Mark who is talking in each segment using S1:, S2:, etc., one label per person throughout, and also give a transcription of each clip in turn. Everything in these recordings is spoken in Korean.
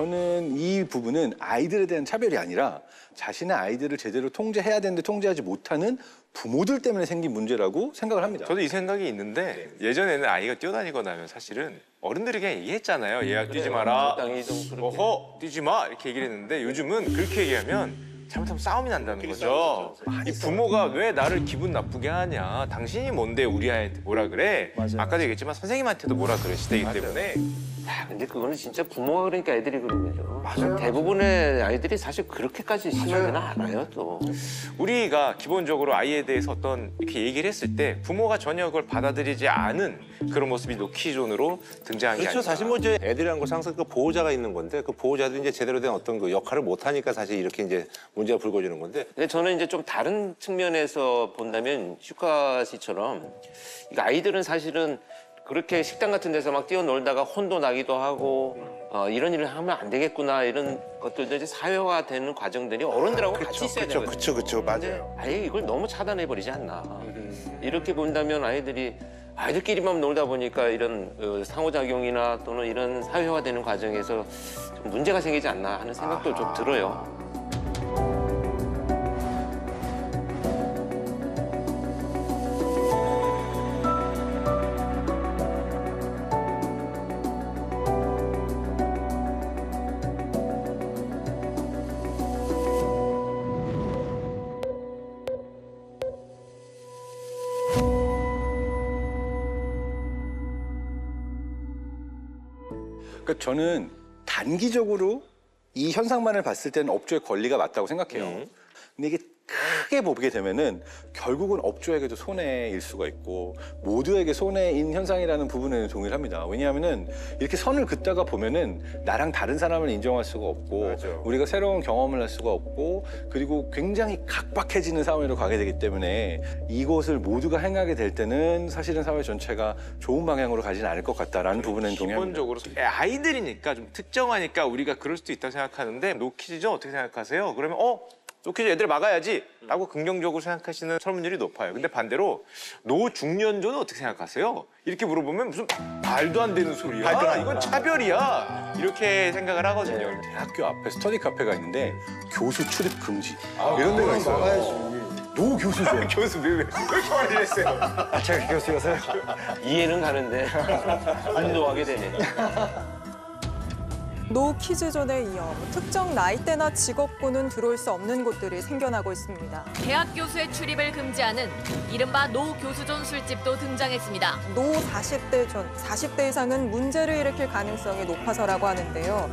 S1: 저는 이 부분은 아이들에 대한 차별이 아니라 자신의 아이들을 제대로 통제해야 되는데 통제하지 못하는 부모들 때문에 생긴 문제라고 생각을 합니다.
S2: 저도 이 생각이 있는데 예전에는 아이가 뛰어다니거나 하면 사실은 어른들이 그냥 얘기했잖아요. 얘가 뛰지 마라, 어허, 뛰지 마 이렇게 얘기를 했는데 요즘은 그렇게 얘기하면 잘못하면 싸움이 난다는 거죠. 이 부모가 왜 나를 기분 나쁘게 하냐. 당신이 뭔데 우리 아이한테 뭐라 그래. 아까도 얘기했지만 선생님한테도 뭐라 그런 시대이기 때문에.
S3: 야, 근데 그거는 진짜 부모가 그러니까 애들이 그런 거죠. 맞아요. 대부분의 아이들이 사실 그렇게까지 심하지는 않아요, 또.
S2: 우리가 기본적으로 아이에 대해서 어떤 이렇게 얘기를 했을 때 부모가 전혀 그걸 받아들이지 않은 그런 모습이 노키존으로 등장한 게 아니라.
S4: 그렇죠. 사실 뭐 이제 애들이란 것은 항상 그 보호자가 있는 건데 그 보호자들이 이제 제대로 된 어떤 그 역할을 못 하니까 사실 이렇게 이제 문제가 불거지는 건데.
S3: 근데 저는 이제 좀 다른 측면에서 본다면 슈카 씨처럼 이거 아이들은 사실은 그렇게 식당 같은 데서 막 뛰어놀다가 혼도 나기도 하고 이런 일을 하면 안 되겠구나 이런 것들도 이제 사회화되는 과정들이 어른들하고 같이 있어야 되거든요.
S5: 그쵸, 맞아요.
S3: 아예 이걸 너무 차단해버리지 않나. 이렇게 본다면 아이들끼리만 놀다 보니까 이런 상호작용이나 또는 이런 사회화되는 과정에서 좀 문제가 생기지 않나 하는 생각도 좀 들어요.
S1: 그러니까 저는 단기적으로 이 현상만을 봤을 때는 업주의 권리가 맞다고 생각해요. 근데 이게 크게 보게 되면은 결국은 업주에게도 손해일 수가 있고 모두에게 손해인 현상이라는 부분에는 동의를 합니다. 왜냐하면은 이렇게 선을 긋다가 보면은 나랑 다른 사람을 인정할 수가 없고
S4: 맞아.
S1: 우리가 새로운 경험을 할 수가 없고 그리고 굉장히 각박해지는 사회로 가게 되기 때문에 이것을 모두가 행하게 될 때는 사실은 사회 전체가 좋은 방향으로 가지는 않을 것 같다라는 부분에는 동의합니다.
S2: 기본적으로 아이들이니까 좀 특정하니까 우리가 그럴 수도 있다고 생각하는데 노키즈죠 어떻게 생각하세요? 그러면 노키즈 애들 막아야지 라고 긍정적으로 생각하시는 설문율이 높아요. 근데 반대로 노중년조는 어떻게 생각하세요? 이렇게 물어보면 무슨 말도 안 되는 소리야. 이건 차별이야. 이렇게 생각을 하거든요.
S1: 대학교 앞에 스터디 카페가 있는데 교수 출입 금지 이런 데가 있어요. 노 교수죠.
S2: 교수 왜 이렇게 말을 했어요?
S5: 제가 교수여서요.
S3: 이해는 가는데 운동하게 되네.
S6: 노 키즈존에 이어 특정 나이대나 직업군은 들어올 수 없는 곳들이 생겨나고 있습니다.
S7: 대학 교수의 출입을 금지하는 이른바 노 교수존 술집도 등장했습니다.
S6: 노 40대 존, 40대 이상은 문제를 일으킬 가능성이 높아서라고 하는데요.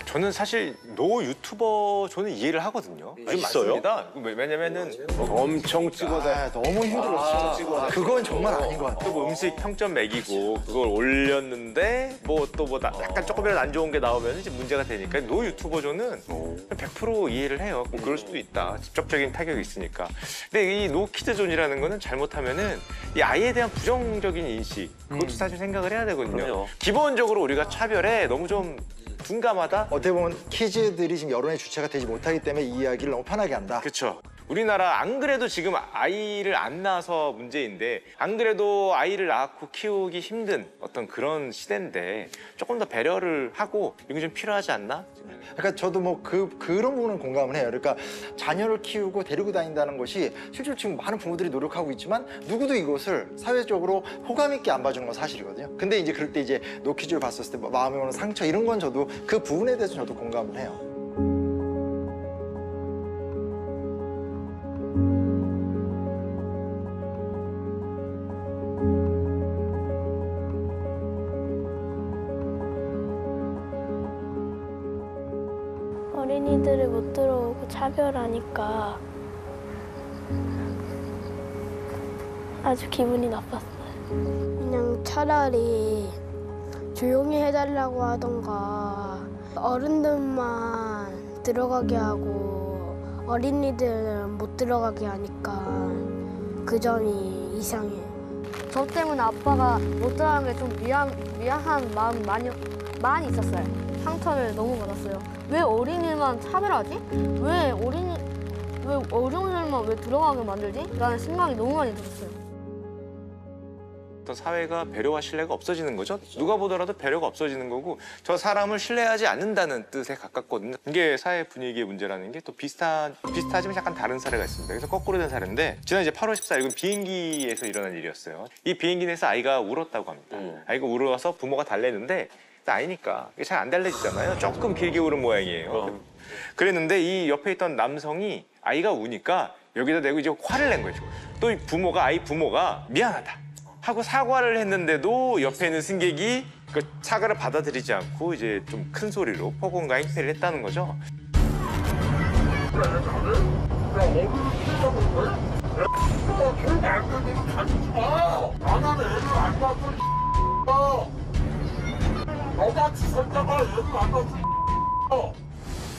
S2: 저는 사실 노 유튜버 저는 이해를 하거든요.
S4: 있어요?
S2: 맞습니다. 왜냐면은
S4: 엄청 찍어다.
S5: 너무 힘들었어. 그건 정말 아닌 것 같아요.
S2: 또 뭐 음식 평점 매기고 그걸 올렸는데 뭐 또 뭐 약간 조금이라도 안 좋은 게 나오면 이제 문제가 되니까 노 유튜버 저는 100% 이해를 해요. 뭐 그럴 수도 있다. 직접적인 타격이 있으니까. 근데 이 노 키즈 존이라는 거는 잘못하면은 이 아이에 대한 부정적인 인식 그것도 사실 생각을 해야 되거든요.
S3: 그럼요.
S2: 기본적으로 우리가 차별에 너무 좀 둔감하다?
S5: 어떻게 보면 키즈들이 지금 여론의 주체가 되지 못하기 때문에 이 이야기를 너무 편하게 한다.
S2: 그렇죠. 우리나라 안 그래도 지금 아이를 안 낳아서 문제인데 안 그래도 아이를 낳고 키우기 힘든 어떤 그런 시대인데 조금 더 배려를 하고 이게 좀 필요하지 않나?
S5: 그러니까 저도 뭐 그런 부분은 공감을 해요. 그러니까 자녀를 키우고 데리고 다닌다는 것이 실제로 지금 많은 부모들이 노력하고 있지만 누구도 이것을 사회적으로 호감 있게 안 봐주는 건 사실이거든요. 근데 이제 그럴 때 이제 노키즈를 봤었을 때 마음에 오는 상처 이런 건 저도 그 부분에 대해서 저도 공감을 해요.
S8: 어린이들을 못 들어오고 차별하니까 아주 기분이 나빴어요. 그냥 차라리 조용히 해달라고 하던가 어른들만 들어가게 하고 어린이들은 못 들어가게 하니까 그 점이 이상해요.
S9: 저 때문에 아빠가 못 들어가는 게 좀 미안한 마음이 많이 있었어요. 상처를 너무 받았어요. 왜 어린이만 차별하지? 왜 어린이들만 왜 들어가게 만들지? 라는 생각이 너무 많이 들었어요.
S2: 어떤 사회가 배려와 신뢰가 없어지는 거죠. 누가 보더라도 배려가 없어지는 거고 저 사람을 신뢰하지 않는다는 뜻에 가깝거든요. 이게 사회 분위기의 문제라는 게 또 비슷하지만 약간 다른 사례가 있습니다. 그래서 거꾸로 된 사례인데 지난 이제 8월 14일 이건 비행기에서 일어난 일이었어요. 이 비행기 내에서 아이가 울었다고 합니다. 아이가 울어서 부모가 달래는데 아이니까 잘 안 달래지잖아요. 조금 길게 울은 모양이에요. 그랬는데 이 옆에 있던 남성이 아이가 우니까 여기다 대고 이제 화를 낸 거죠. 또 이 아이 부모가 미안하다 하고 사과를 했는데도 옆에 있는 승객이 그 사과를 받아들이지 않고 이제 좀 큰 소리로 폭언과 행패를 했다는 거죠.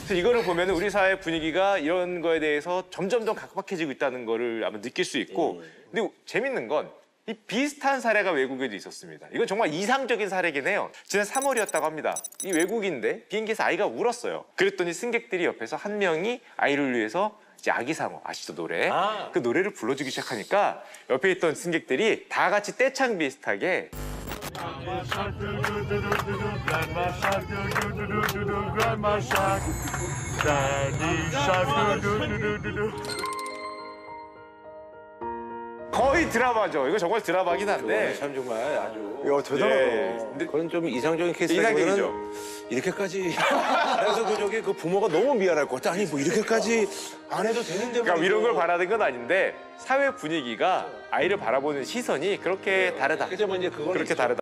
S2: 그래서 이거를 보면 우리 사회 분위기가 이런 거에 대해서 점점 더 각박해지고 있다는 거를 아마 느낄 수 있고 근데 재밌는 건 이 비슷한 사례가 외국에도 있었습니다. 이건 정말 이상적인 사례긴 해요. 지난 3월이었다고 합니다. 이 외국인데 비행기에서 아이가 울었어요. 그랬더니 승객들이 옆에서 한 명이 아이를 위해서 이제 아기상어 아시죠 노래? 그 노래를 불러주기 시작하니까 옆에 있던 승객들이 다 같이 떼창 비슷하게 거의 드라마죠. 이거 정말 드라마긴 한데
S4: 참 정말 아주
S5: 야, 대단하다.
S2: 근데
S4: 그건 좀 이상적인
S2: 이상적이죠.
S4: 케이스라기보다는 이렇게까지 그래서 그 부모가 너무 미안할 것 같아. 아니 뭐 이렇게까지 안 해도 되는데
S2: 그러니까 이런 걸 바라는 건 아닌데 사회 분위기가 아이를 바라보는 시선이 그렇게 다르다.
S4: 그렇죠. 이제 그거는
S2: 그렇게 다르다.